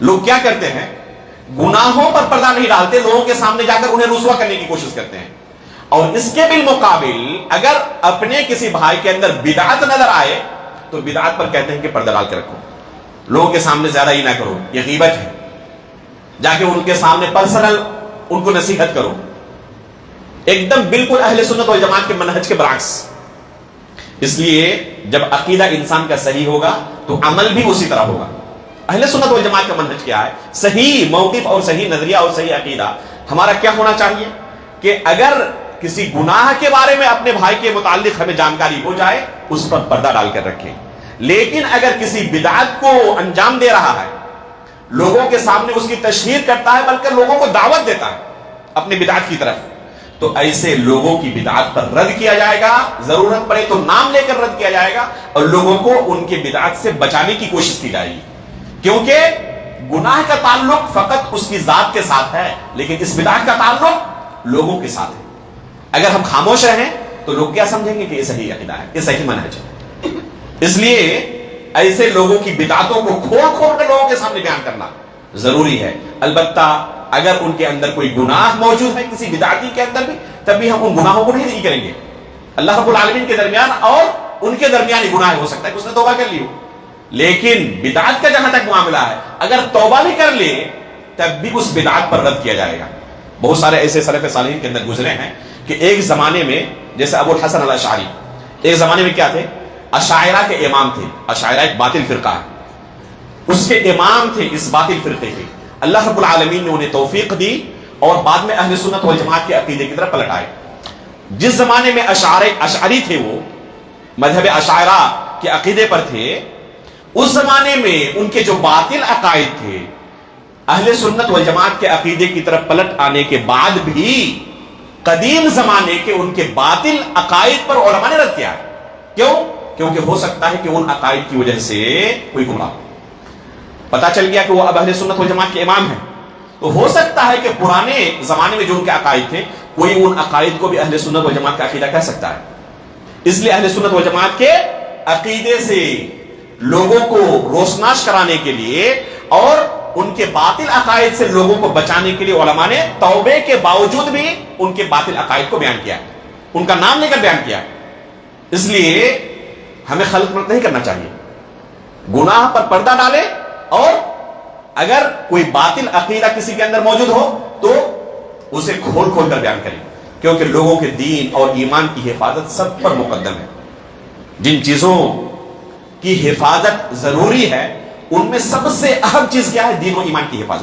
لوگ کیا کرتے ہیں؟ گناہوں پر پردہ نہیں ڈالتے، لوگوں کے سامنے جا کر انہیں رسوا کرنے کی کوشش کرتے ہیں، اور اس کے بالمقابل اگر اپنے کسی بھائی کے اندر بدعت نظر آئے تو بدعت پر کہتے ہیں کہ پردہ ڈال کے رکھو، لوگوں کے سامنے زیادہ ہی نہ کرو، یہ غیبت ہے، جا کے ان کے سامنے پرسنل ان کو نصیحت کرو، ایک دم بالکل اہل سنت والجماعت کے منہج کے برعکس۔ اس لیے جب عقیدہ انسان کا صحیح ہوگا تو عمل بھی اسی طرح ہوگا۔ اہل سنت والجماعت کا منہج کیا ہے؟ صحیح موقف اور صحیح نظریہ اور صحیح عقیدہ ہمارا کیا ہونا چاہیے کہ اگر کسی گناہ کے بارے میں اپنے بھائی کے متعلق ہمیں جانکاری ہو جائے اس پر پردہ ڈال کر رکھیں، لیکن اگر کسی بدعت کو انجام دے رہا ہے، لوگوں کے سامنے اس کی تشہیر کرتا ہے، بلکہ لوگوں کو دعوت دیتا ہے اپنی بدعت کی طرف، تو ایسے لوگوں کی بدعت پر رد کیا جائے گا، ضرورت پڑے تو نام لے کر رد کیا جائے گا، اور لوگوں کو ان کی بدعت سے بچانے کی کوشش کی جائے گی، کیونکہ گناہ کا تعلق فقط اس کی ذات کے ساتھ ہے، لیکن اس بدعت کا تعلق لوگوں کے ساتھ ہے۔ اگر ہم خاموش رہیں تو لوگ کیا سمجھیں گے کہ یہ صحیح عقیدہ ہے، یہ صحیح منہج ہے۔ اس لیے ایسے لوگوں کی بدعتوں کو کھول کھول کر لوگوں کے سامنے بیان کرنا ضروری ہے۔ البتہ اگر ان کے اندر کوئی گناہ موجود ہے کسی بدعتی کے اندر بھی، تب بھی ہم ان گناہوں کو نہیں کریں گے۔ اللہ رب العالمین کے درمیان اور ان کے درمیان ہی گناہ ہو سکتا ہے کہ اس نے توبہ کر لی ہو، لیکن بدعت کا جہاں تک معاملہ ہے اگر توبہ بھی کر لے تب بھی اس بدعت پر رد کیا جائے گا۔ بہت سارے ایسے سلف صالحین کے اندر گزرے ہیں کہ ایک زمانے میں جیسے ابو الحسن الاشعری، ایک زمانے میں کیا تھے؟ اشاعرہ کے امام تھے۔ اشاعرہ ایک باطل فرقہ ہے، اس کے امام تھے اس باطل فرقے کے۔ اللہ رب العالمین نے انہیں توفیق دی اور بعد میں اہل سنت والجماعت کے عقیدے کی طرف پلٹ آئے۔ جس زمانے میں اشعری تھے، وہ مذہب اشاعرہ کے عقیدے پر تھے، اس زمانے میں ان کے جو باطل عقائد تھے، اہل سنت والجماعت کے عقیدے کی طرف پلٹ آنے کے بعد بھی قدیم زمانے کے ان کے باطل عقائد پر علماء نے رد کیا۔ کیوں؟ کیونکہ ہو سکتا ہے کہ ان عقائد کی وجہ سے کوئی گمراہ ہو۔ پتا چل گیا کہ وہ اب اہل سنت والجماعت کے امام ہیں، تو ہو سکتا ہے کہ پرانے زمانے میں جو ان کے عقائد تھے کوئی ان عقائد کو بھی اہل سنت والجماعت کا عقیدہ کہہ سکتا ہے۔ اس لیے اہل سنت والجماعت کے عقیدے سے لوگوں کو روشناس کرانے کے لیے اور ان کے باطل عقائد سے لوگوں کو بچانے کے لیے علماء نے توبے کے باوجود بھی ان کے باطل عقائد کو بیان کیا، ان کا نام لے کر بیان کیا۔ اس لیے ہمیں خلط ملط نہیں کرنا چاہیے، گناہ پر پردہ ڈالے، اور اگر کوئی باطل عقیدہ کسی کے اندر موجود ہو تو اسے کھول کھول کر بیان کریں، کیونکہ لوگوں کے دین اور ایمان کی حفاظت سب پر مقدم ہے۔ جن چیزوں کی حفاظت ضروری ہے ان میں سب سے اہم چیز کیا ہے؟ دین و ایمان کی حفاظت۔